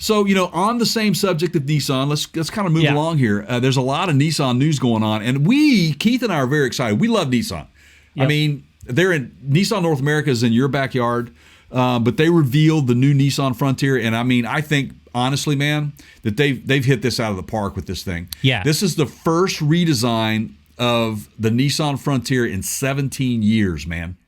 So, on the same subject of Nissan, let's kind of move along here. There's a lot of Nissan news going on, and Keith and I are very excited. We love Nissan. Yep. I mean, Nissan North America is in your backyard, but they revealed the new Nissan Frontier, and I mean, I think honestly, man, that they've hit this out of the park with this thing. Yeah. This is the first redesign of the Nissan Frontier in 17 years, man.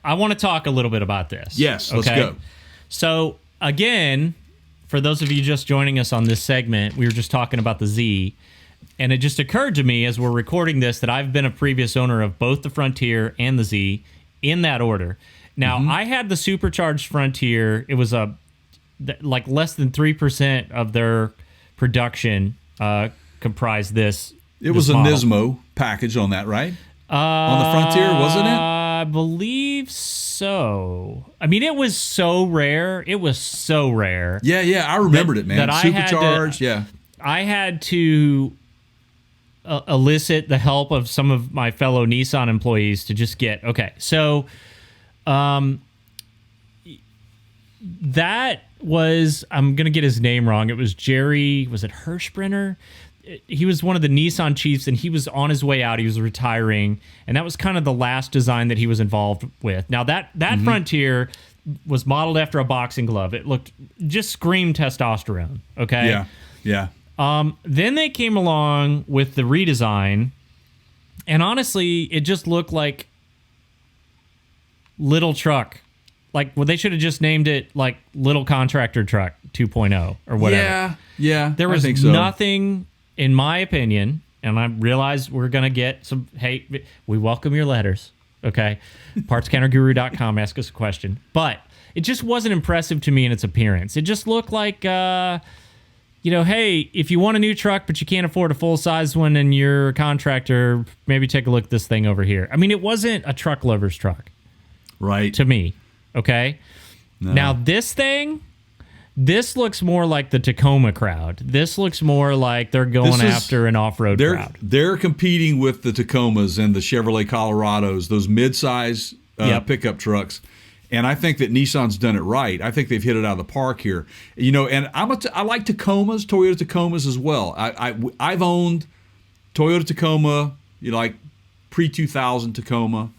I want to talk a little bit about this. Yes, let's go. So, again, for those of you just joining us on this segment, we were just talking about the Z, and it just occurred to me as we're recording this that I've been a previous owner of both the Frontier and the Z in that order. Now, I had the supercharged Frontier. It was like less than 3% of their production comprised this. It was a Nismo package on that, right? On the Frontier, wasn't it? I believe so. I mean, it was so rare. It was so rare. Yeah, I remembered it, man. Supercharged, I had to elicit the help of some of my fellow Nissan employees to just get, okay, so that was, I'm going to get his name wrong. It was Jerry, was it Hirschbrenner? He was one of the Nissan chiefs, and he was on his way out. He was retiring, and that was kind of the last design that he was involved with. Now, that Frontier was modeled after a boxing glove. It just screamed testosterone, okay? Yeah. Then they came along with the redesign, and honestly, it just looked like Little Truck. Like, well, they should have just named it, like, Little Contractor Truck 2.0 or whatever. Yeah. There was nothing, in my opinion, and I realize we're going to get some, hey, we welcome your letters, okay? PartsCounterGuru.com, ask us a question. But it just wasn't impressive to me in its appearance. It just looked like, hey, if you want a new truck but you can't afford a full-size one and you're a contractor, maybe take a look at this thing over here. I mean, it wasn't a truck lover's truck. Right. To me, okay? No. Now, this looks more like the Tacoma crowd. This looks more like they're going after an off-road crowd. They're competing with the Tacomas and the Chevrolet Colorados, those mid-size pickup trucks. And I think that Nissan's done it right. I think they've hit it out of the park here. And I like Tacomas, Toyota Tacomas as well. I've owned Toyota Tacoma, like pre-2000 Tacoma.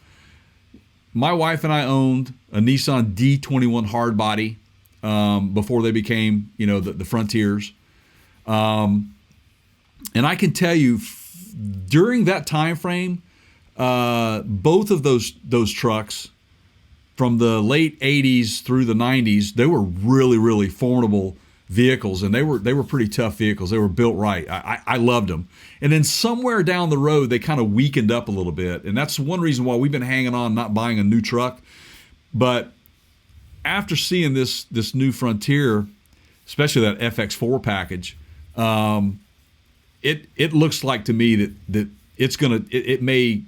My wife and I owned a Nissan D21 hardbody before they became, the Frontiers. And I can tell you, during that time frame, both of those trucks, from the late 80s through the 90s, they were really, really formidable vehicles, and they were pretty tough vehicles. They were built right. I loved them. And then somewhere down the road, they kind of weakened up a little bit, and that's one reason why we've been hanging on, not buying a new truck. But after seeing this new Frontier, especially that FX4 package, it looks like to me that it may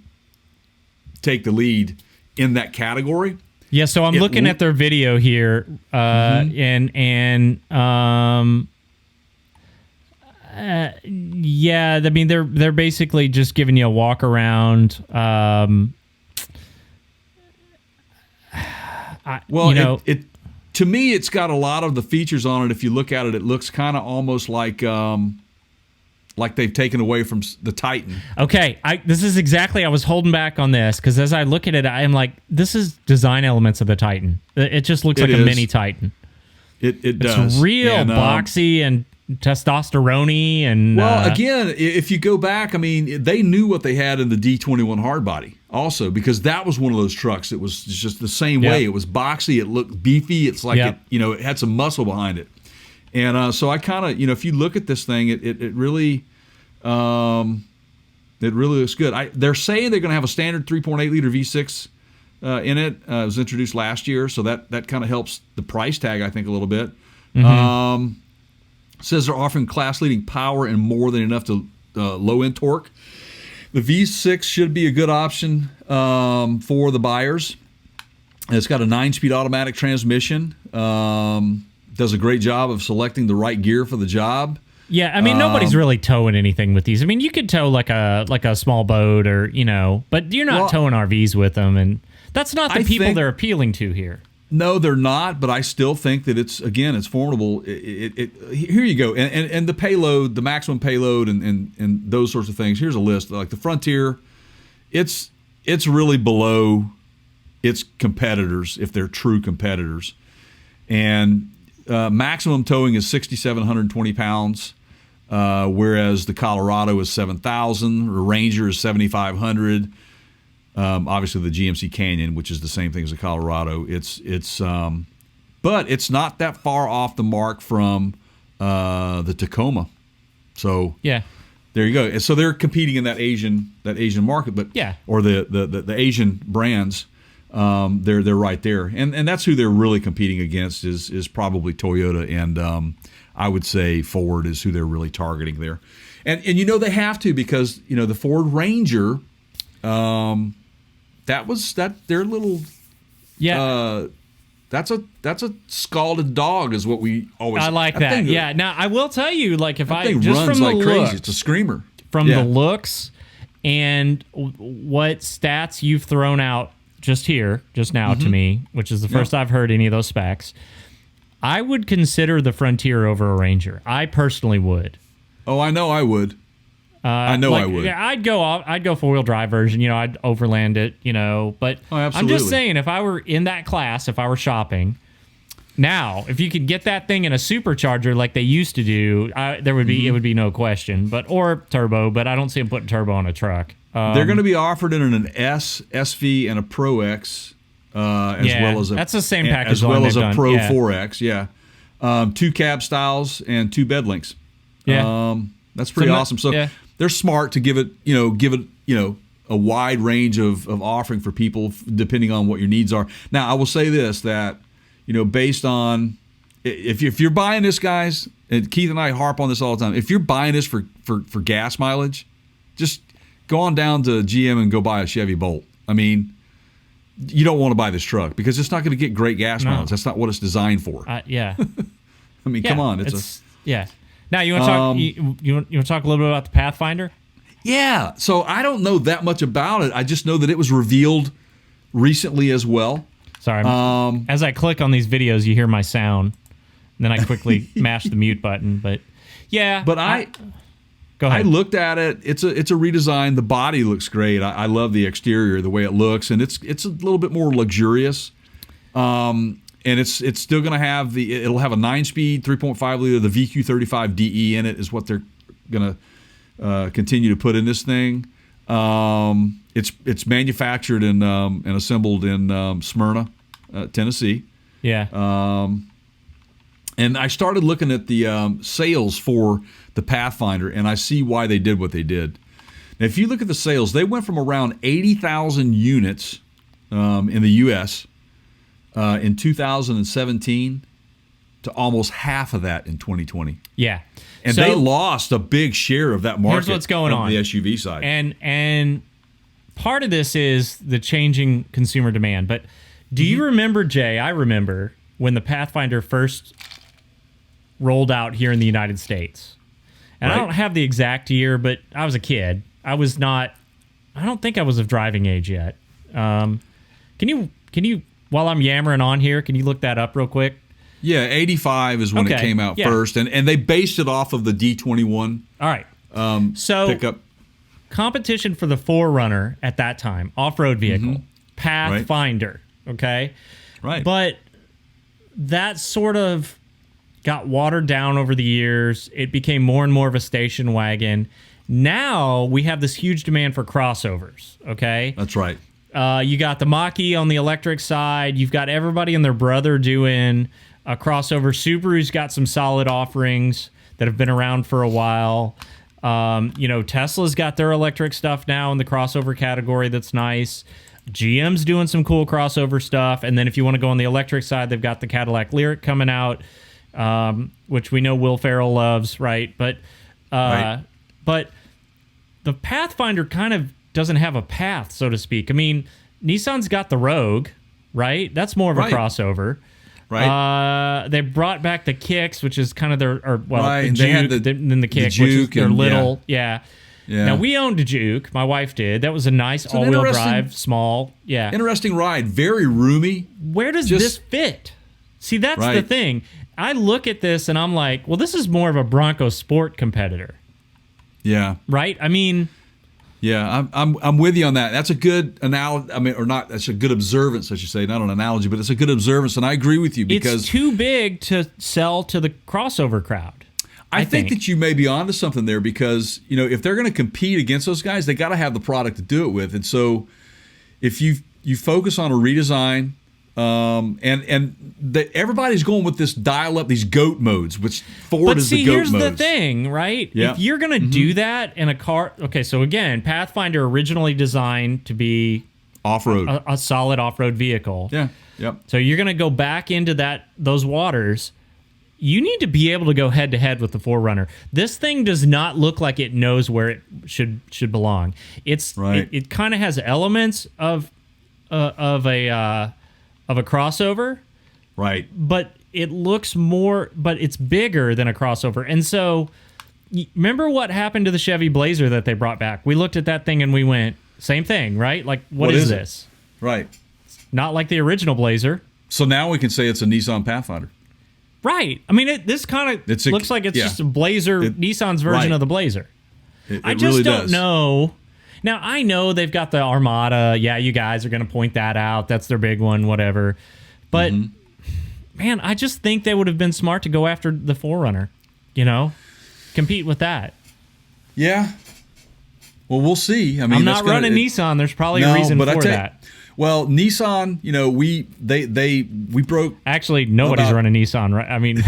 take the lead in that category. Yeah, so I'm looking at their video here, yeah, I mean they're basically just giving you a walk around. To me, it's got a lot of the features on it. If you look at it, it looks kind of almost like they've taken away from the Titan. Okay, this is exactly, I was holding back on this, because as I look at it, I am like, this is design elements of the Titan. It just looks like a mini Titan. It does. It's real boxy and testosterone-y. And, well, again, if you go back, I mean, they knew what they had in the D21 hardbody also, because that was one of those trucks. It was just the same way. It was boxy. It looked beefy. It's like, it had some muscle behind it. And so I kind of, if you look at this thing, it really looks good. They're saying they're going to have a standard 3.8 liter V6 in it. It was introduced last year, so that kind of helps the price tag, I think, a little bit. Says they're offering class-leading power and more than enough to low-end torque. The V6 should be a good option for the buyers. It's got a 9-speed automatic transmission. Does a great job of selecting the right gear for the job. Yeah, I mean, nobody's really towing anything with these. I mean, you could tow like a small boat or, but you're not towing RVs with them, and that's not the people they're appealing to here. No, they're not, but I still think that it's formidable. Here you go. And the payload, the maximum payload and those sorts of things. Here's a list. Like the Frontier, it's really below its competitors, if they're true competitors. And maximum towing is 6,720 pounds, whereas the Colorado is 7,000. The Ranger is 7,500. Obviously, the GMC Canyon, which is the same thing as the Colorado, but it's not that far off the mark from the Tacoma. So yeah, there you go. And so they're competing in that Asian market, but or the Asian brands. They're right there, and that's who they're really competing against is probably Toyota, and I would say Ford is who they're really targeting there, and they have to, because the Ford Ranger, their little that's a scalded dog is what we always. I like that. Yeah. Now I will tell you, like, if I just runs from the like looks, crazy, it's a screamer from the looks and what stats you've thrown out just now to me, which is the first I've heard any of those specs, I would consider the Frontier over a Ranger. I personally would. Oh, I know I would. I would. Yeah, I'd go four-wheel drive version. I'd overland it. But I'm just saying, if I were in that class, if I were shopping, now if you could get that thing in a supercharger like they used to do, there would be it would be no question. Or turbo, but I don't see them putting turbo on a truck. They're going to be offered in an S, SV, and a Pro X, as well as that's the same package, as well as a Pro 4X. Yeah, 2 cab styles and 2 bed links. Yeah, that's pretty awesome. So they're smart to give it a wide range of offering for people depending on what your needs are. Now, I will say this, that based on if you're buying this, guys, and Keith and I harp on this all the time, if you're buying this for gas mileage, just go on down to GM and go buy a Chevy Bolt. I mean, you don't want to buy this truck because it's not going to get great gas mileage. That's not what it's designed for. Yeah. I mean, come on. It's Now, you want to talk? You want to talk a little bit about the Pathfinder? Yeah. So I don't know that much about it. I just know that it was revealed recently as well. Sorry. As I click on these videos, you hear my sound. And then I quickly mash the mute button. But yeah. But go ahead. I looked at it. It's a redesign. The body looks great. I love the exterior, the way it looks, and it's a little bit more luxurious. And it's still going to have it'll have a 9-speed 3.5 liter. The VQ35DE in it is what they're going to continue to put in this thing. It's manufactured and assembled in Smyrna, Tennessee. Yeah. And I started looking at the sales for the Pathfinder, and I see why they did what they did. Now, if you look at the sales, they went from around 80,000 units in the U.S. In 2017 to almost half of that in 2020. Yeah. And they lost a big share of that market. Here's what's going on the SUV side. And part of this is the changing consumer demand. But do you remember, Jay? I remember when the Pathfinder first rolled out here in the United States. And I don't have the exact year, but I was a kid. I don't think I was of driving age yet. Can you, while I'm yammering on here, can you look that up real quick? Yeah, 85 is when it came out first, and they based it off of the D21. All right. So pickup. Competition for the 4Runner at that time, off-road vehicle, Pathfinder, okay? Right. But that sort of got watered down over the years. It became more and more of a station wagon. Now we have this huge demand for crossovers, okay? That's right. You got the Mach-E on the electric side. You've got everybody and their brother doing a crossover. Subaru's got some solid offerings that have been around for a while. Tesla's got their electric stuff now in the crossover category that's nice. GM's doing some cool crossover stuff. And then if you want to go on the electric side, they've got the Cadillac Lyriq coming out, which we know Will Ferrell loves, right? But but the Pathfinder kind of doesn't have a path, so to speak. I mean, Nissan's got the Rogue, right? That's more of a crossover. Right. They brought back the Kicks, which is kind of their, right. the Juke, they had then the Kick, Juke, which is their little, Yeah. Now, we owned a Juke. My wife did. That was a nice all-wheel drive, small. Yeah. Interesting ride. Very roomy. Where does this fit? See, that's the thing. I look at this and I'm like, well, this is more of a Bronco Sport competitor. Yeah. Right? I mean... Yeah, I'm with you on that. That's a good analogy. I mean, or not. That's a good observance, I should say. Not an analogy, but it's a good observance, and I agree with you because it's too big to sell to the crossover crowd. I think that you may be onto something there because if they're going to compete against those guys, they got to have the product to do it with. And so, if you focus on a redesign, everybody's going with this dial up, these goat modes, which Ford is the goat modes. But see, here's the thing, right? Yeah. If you're going to do that in a car, okay. So again, Pathfinder originally designed to be off-road, a solid off-road vehicle. Yeah. Yep. So you're going to go back into those waters. You need to be able to go head to head with the 4Runner. This thing does not look like it knows where it should belong. It's right. It kind of has elements of a crossover, right? But it looks more, but it's bigger than a crossover. And so, remember what happened to the Chevy Blazer that they brought back? We looked at that thing and we went, same thing, right? Like, what is this? Right. Not like the original Blazer. So now we can say it's a Nissan Pathfinder. Right. I mean, this kind of looks like it's just a Blazer, Nissan's version of the Blazer. It I just really don't know. Now, I know they've got the Armada. Yeah, you guys are going to point that out. That's their big one, whatever. But, man, I just think they would have been smart to go after the 4Runner, compete with that. Yeah. Well, we'll see. I mean, I'm not running Nissan. There's probably a reason for that. Well, Nissan, we broke. Actually, nobody's running Nissan, right? I mean,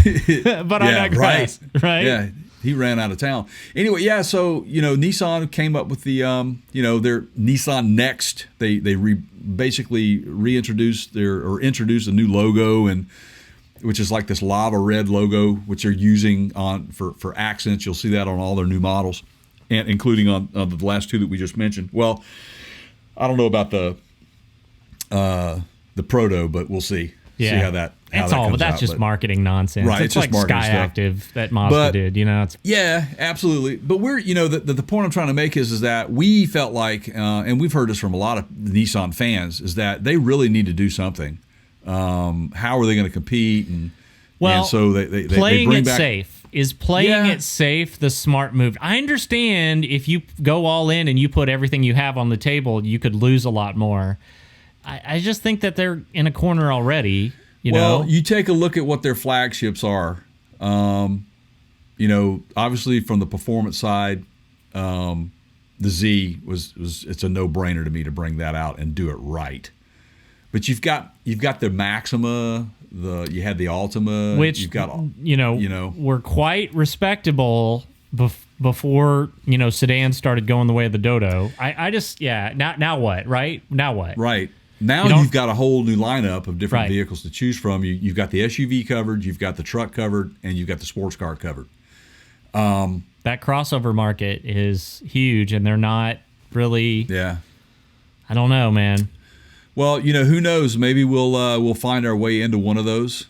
but I digress, right? Yeah. He ran out of town. Anyway, yeah. So Nissan came up with the their Nissan Next. They basically reintroduced introduced a new logo, and which is like this lava red logo, which they're using for accents. You'll see that on all their new models, and including on the last two that we just mentioned. Well, I don't know about the Proto, but we'll see. Yeah. See how that. But that's just marketing nonsense. Right, it's like Sky Active that Mazda did. Yeah, absolutely. But we're the point I'm trying to make is that we felt like, and we've heard this from a lot of Nissan fans, is that they really need to do something. How are they going to compete? And so they playing bring it back, safe. Is playing it safe the smart move? I understand if you go all in and you put everything you have on the table, you could lose a lot more. I just think that they're in a corner already. You take a look at what their flagships are. Obviously from the performance side, the Z it's a no-brainer to me to bring that out and do it right. But you've got the Maxima, you had the Altima, which you've got were quite respectable before sedans started going the way of the Dodo. I just now what, right? Now what? Right. Now you've got a whole new lineup of different vehicles to choose from. You've got the SUV covered, you've got the truck covered, and you've got the sports car covered. That crossover market is huge, and they're not really. Yeah. I don't know, man. Well, who knows? Maybe we'll find our way into one of those,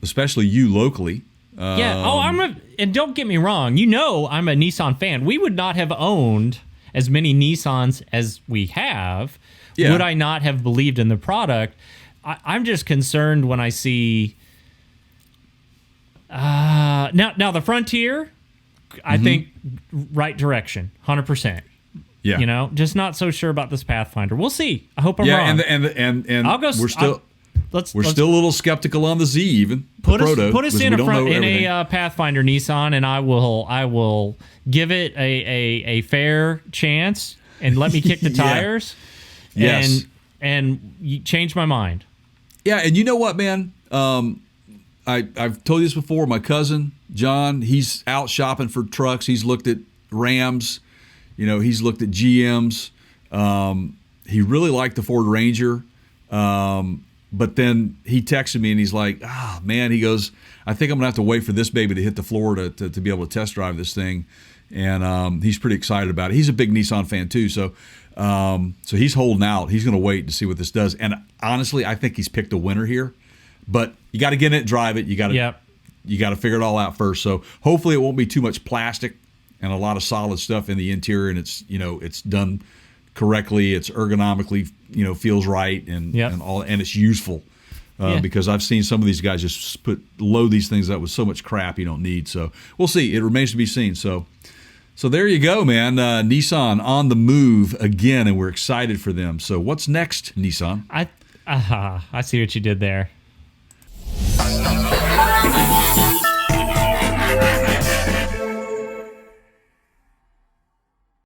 especially you locally. And don't get me wrong. I'm a Nissan fan. We would not have owned as many Nissans as we have. Yeah. Would I not have believed in the product? I'm just concerned when I see. Now the Frontier, I think right direction, 100%. Yeah. Just not so sure about this Pathfinder. We'll see. I hope I'm wrong. And I'll go. We're still still a little skeptical on the Z even. Put us in a Pathfinder Nissan, and I will give it a fair chance and let me kick the tires. Yes. And you changed my mind. Yeah, and you know what, man? I've told you this before. My cousin, John, he's out shopping for trucks. He's looked at Rams. He's looked at GMs. He really liked the Ford Ranger. But then he texted me and he's like, man, he goes, I think I'm going to have to wait for this baby to hit the floor to be able to test drive this thing. and he's pretty excited about it. He's a big Nissan fan too, so he's holding out. He's going to wait to see what this does. And honestly, I think he's picked a winner here. But you got to get in it, drive it. You got to figure it all out first. So hopefully it won't be too much plastic and a lot of solid stuff in the interior, and it's done correctly. It's ergonomically feels right and all, and it's useful. Because I've seen some of these guys just load these things up with so much crap you don't need. So we'll see. It remains to be seen. So there you go, man. Nissan on the move again, and we're excited for them. So what's next, Nissan? I see what you did there.